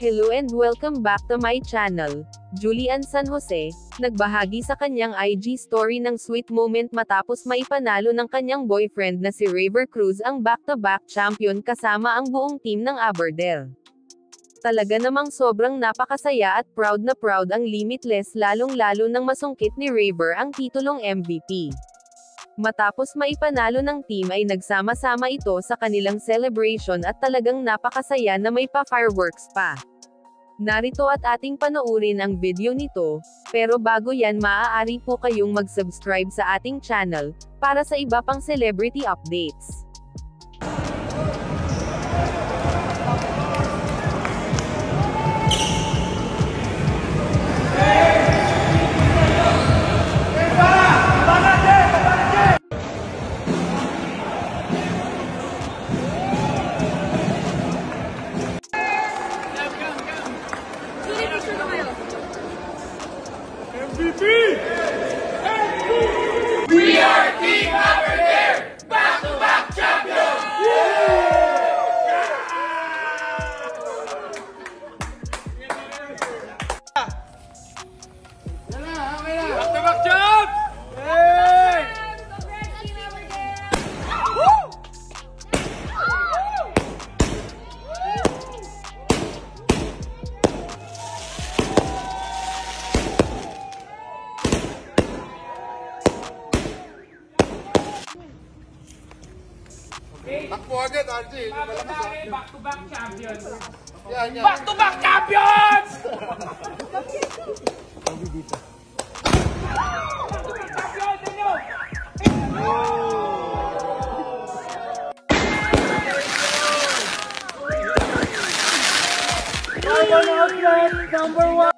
Hello and welcome back to my channel. Julian San Jose, nagbahagi sa kanyang IG story ng sweet moment matapos maipanalo ng kanyang boyfriend na si Raver Cruz ang back-to-back champion kasama ang buong team ng Aberdell. Talaga namang sobrang napakasaya at proud ang Limitless lalong-lalo nang masungkit ni Raver ang titulong MVP. Matapos maipanalo ng team ay nagsama-sama ito sa kanilang celebration at talagang napakasaya na may pa-fireworks pa. Narito at ating panoorin ang video nito, pero bago yan maaari po kayong mag-subscribe sa ating channel, para sa iba pang celebrity updates. MVP! We are Team Aberdare! Back-to-back champions! Back-to-back champs! Hey! Team Aberdare! Takbo agad, RJ. Back-to-back champions. Yan. Back-to-back champions! Number 1!